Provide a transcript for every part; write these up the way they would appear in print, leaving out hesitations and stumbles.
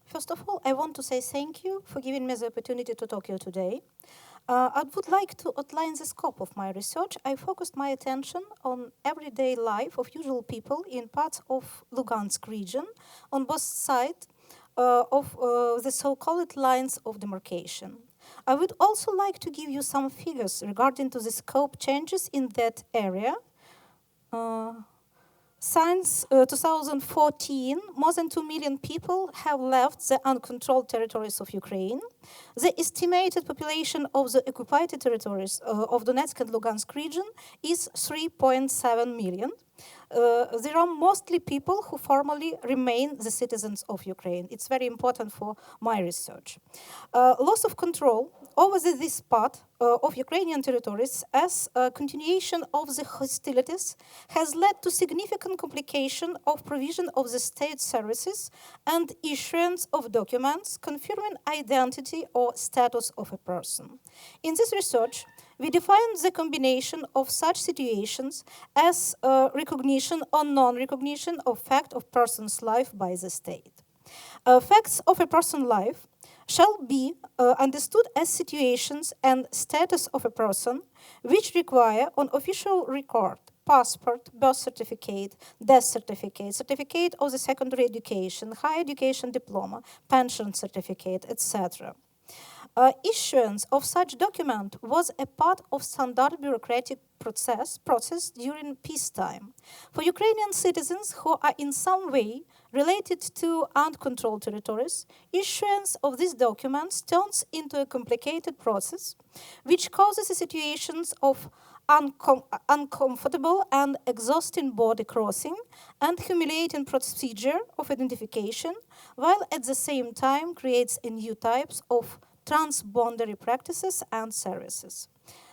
First of all, I want to say thank you for giving me the opportunity to talk to you today. I would like to outline the scope of my research. I focused my attention on everyday life of usual people in parts of Lugansk region on both sides of the so-called lines of demarcation. I would also like to give you some figures regarding to the scope changes in that area. Uh, Since 2014, more than 2 million people have left the uncontrolled territories of Ukraine. The estimated population of the occupied territories of Donetsk and Lugansk region is 3.7 million. There are mostly people who formally remain the citizens of Ukraine. It's very important for my research. Loss of control over this part of Ukrainian territories as a continuation of the hostilities has led to significant complication of provision of the state services and issuance of documents confirming identity or status of a person. In this research, we define the combination of such situations as recognition or non-recognition of fact of person's life by the state. Facts of a person's life shall be understood as situations and status of a person which require on official record passport, birth certificate, death certificate, certificate of the secondary education, higher education diploma, pension certificate, etc. Issuance of such document was a part of standard bureaucratic process during peacetime. For Ukrainian citizens who are in some way related to uncontrolled territories, issuance of these documents turns into a complicated process which causes situations of uncomfortable and exhausting border crossing and humiliating procedure of identification, while at the same time creates a new types of transboundary practices and services.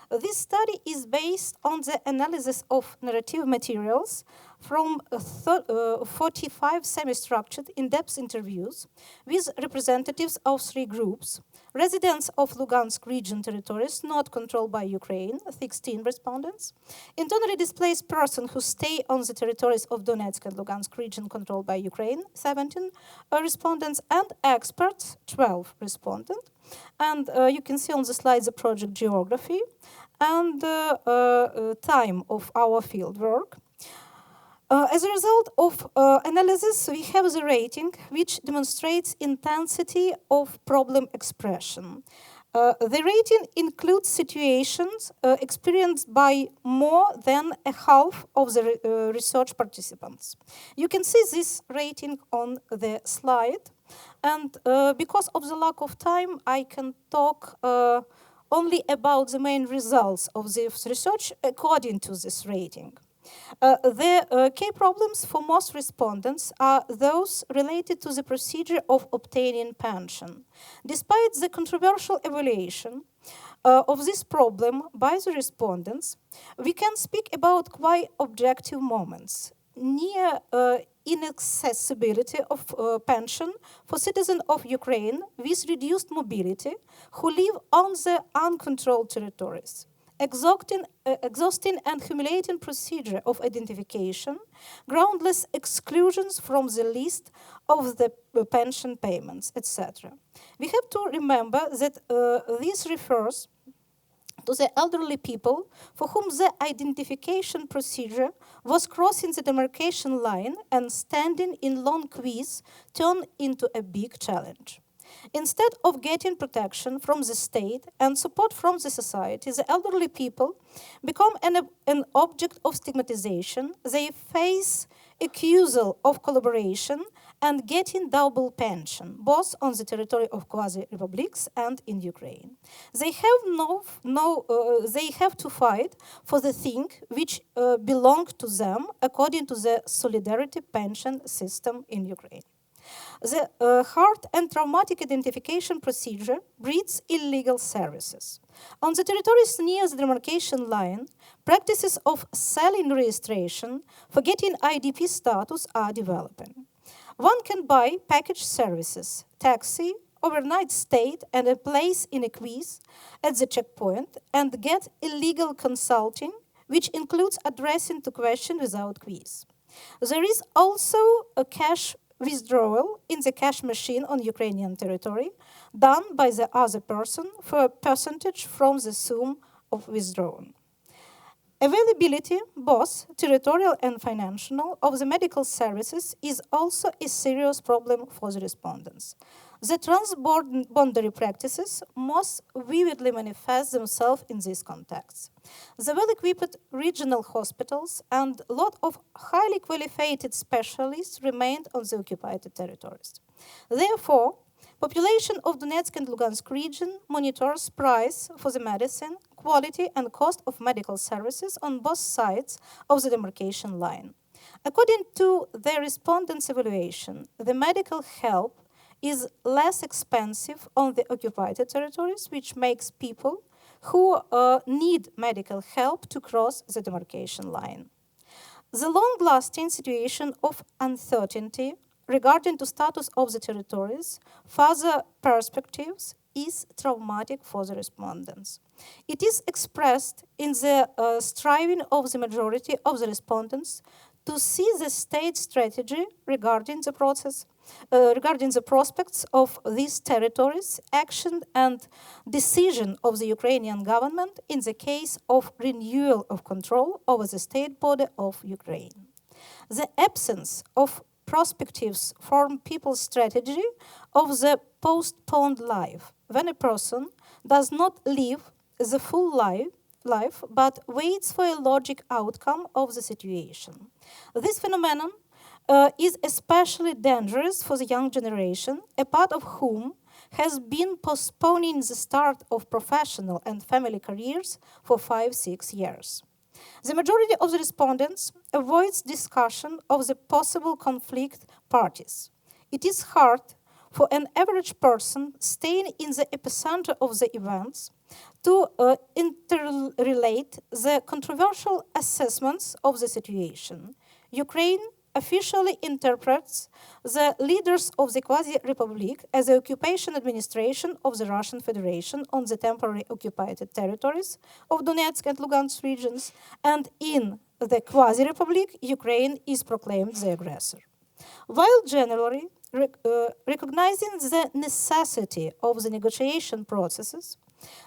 This study is based on the analysis of narrative materials from 45 semi-structured in-depth interviews with representatives of 3 groups: residents of Lugansk region territories not controlled by Ukraine, 16 respondents; internally displaced persons who stay on the territories of Donetsk and Lugansk region controlled by Ukraine, 17 respondents; and experts, 12 respondents. And you can see on the slide the project geography and time of our field work. As a result of analysis, we have the rating, which demonstrates intensity of problem expression. The rating includes situations experienced by more than a half of the research participants. You can see this rating on the slide. And because of the lack of time, I can talk only about the main results of this research according to this rating. The key problems for most respondents are those related to the procedure of obtaining pension. Despite the controversial evaluation of this problem by the respondents, we can speak about quite objective moments. Near inaccessibility of pension for citizens of Ukraine with reduced mobility who live on the uncontrolled territories. Exhausting and humiliating procedure of identification, groundless exclusions from the list of the pension payments, etc. We have to remember that this refers to the elderly people for whom the identification procedure was crossing the demarcation line and standing in long queues turned into a big challenge. Instead of getting protection from the state and support from the society, the elderly people become an object of stigmatization. They face accusal of collaboration and getting double pension, both on the territory of quasi-republics and in Ukraine. They have to fight for the thing which belongs to them according to the solidarity pension system in Ukraine. The hard and traumatic identification procedure breeds illegal services. On the territories near the demarcation line, practices of selling registration for getting IDP status are developing. One can buy package services, taxi, overnight stay, and a place in a quiz at the checkpoint and get illegal consulting, which includes addressing the question without quiz. There is also a cash withdrawal in the cash machine on Ukrainian territory done by the other person for a percentage from the sum of withdrawn. Availability, both territorial and financial, of the medical services is also a serious problem for the respondents. The transboundary practices most vividly manifest themselves in these contexts. The well-equipped regional hospitals and a lot of highly qualified specialists remained on the occupied territories. Therefore, population of Donetsk and Lugansk region monitors price for the medicine, quality and cost of medical services on both sides of the demarcation line. According to the respondents' evaluation, the medical help is less expensive on the occupied territories, which makes people who need medical help to cross the demarcation line. The long-lasting situation of uncertainty regarding the status of the territories, further perspectives, is traumatic for the respondents. It is expressed in the striving of the majority of the respondents to see the state strategy regarding the process, regarding the prospects of these territories, action and decision of the Ukrainian government in the case of renewal of control over the state border of Ukraine. The absence of perspectives form people's strategy of the postponed life, when a person does not live the full life but waits for a logic outcome of the situation. This phenomenon is especially dangerous for the young generation, a part of whom has been postponing the start of professional and family careers for 5-6 years. The majority of the respondents avoids discussion of the possible conflict parties. It is hard for an average person staying in the epicenter of the events to interrelate the controversial assessments of the situation. Ukraine officially interprets the leaders of the quasi-republic as the occupation administration of the Russian Federation on the temporary occupied territories of Donetsk and Lugansk regions, and in the quasi-republic, Ukraine is proclaimed the aggressor. While generally recognizing the necessity of the negotiation processes,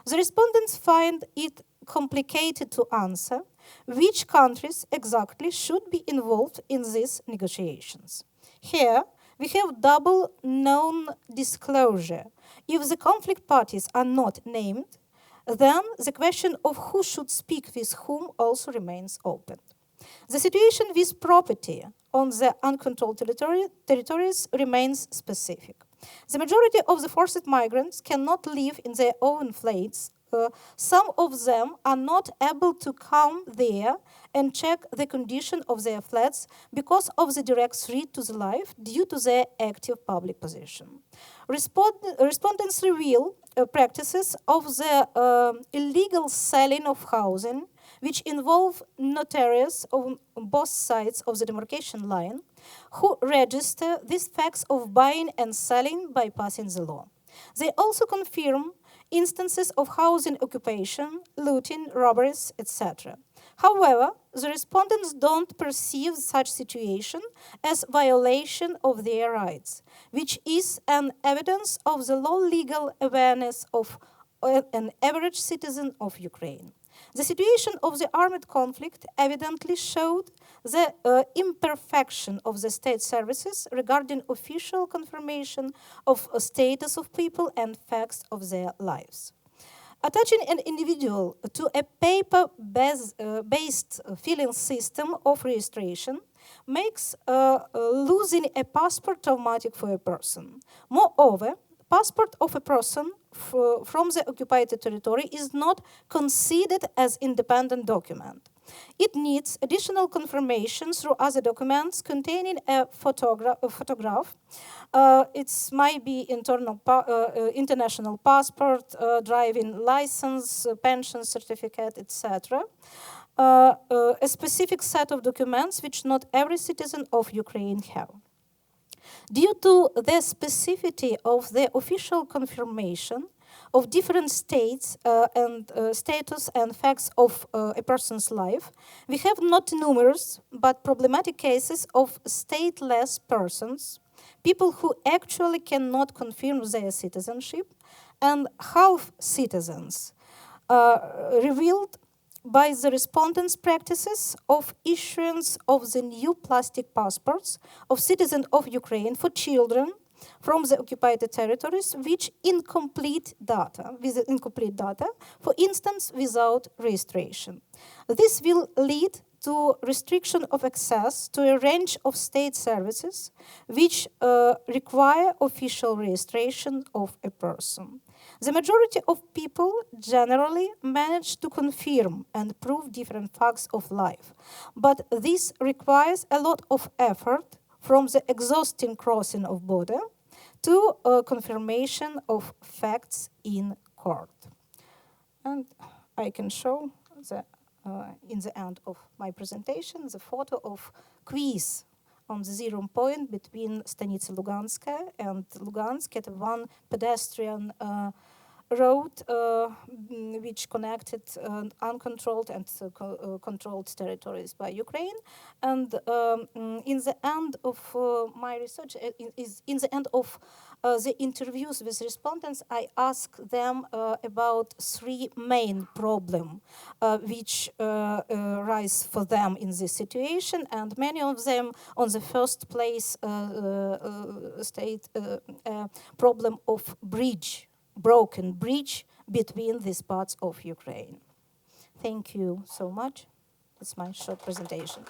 the respondents find it complicated to answer which countries exactly should be involved in these negotiations. Here, we have double non-disclosure. If the conflict parties are not named, then the question of who should speak with whom also remains open. The situation with property on the uncontrolled territories remains specific. The majority of the forced migrants cannot live in their own flats. Some of them are not able to come there and check the condition of their flats because of the direct threat to the life due to their active public position. Respondents reveal practices of the illegal selling of housing, which involve notaries on both sides of the demarcation line, who register these facts of buying and selling bypassing the law. They also confirm instances of housing occupation, looting, robberies, etc. However, the respondents don't perceive such situation as violation of their rights, which is an evidence of the low legal awareness of an average citizen of Ukraine. The situation of the armed conflict evidently showed the imperfection of the state services regarding official confirmation of a status of people and facts of their lives. Attaching an individual to a paper-based filing system of registration makes losing a passport traumatic for a person. Moreover, passport of a person from the occupied territory is not considered as independent document. It needs additional confirmation through other documents containing a photograph. It might be international passport, driving license, pension certificate, etc. A specific set of documents which not every citizen of Ukraine have. Due to the specificity of the official confirmation of different states and status and facts of a person's life, we have not numerous but problematic cases of stateless persons people who actually cannot confirm their citizenship, and half citizens, revealed by the respondents' practices of issuance of the new plastic passports of citizens of Ukraine for children from the occupied territories with incomplete data, for instance, without registration. This will lead to restriction of access to a range of state services which require official registration of a person. The majority of people generally manage to confirm and prove different facts of life, but this requires a lot of effort from the exhausting crossing of border to confirmation of facts in court. And I can show in the end of my presentation the photo of quiz on the zero point between Stanitsa Luganskaya and Lugansk at one pedestrian road which connected uncontrolled and controlled territories by Ukraine. And in the end of my research, in the end of the interviews with respondents, I asked them about three main problems which rise for them in this situation, and many of them on the first place state problem of broken bridge between these parts of Ukraine. Thank you so much. That's my short presentation.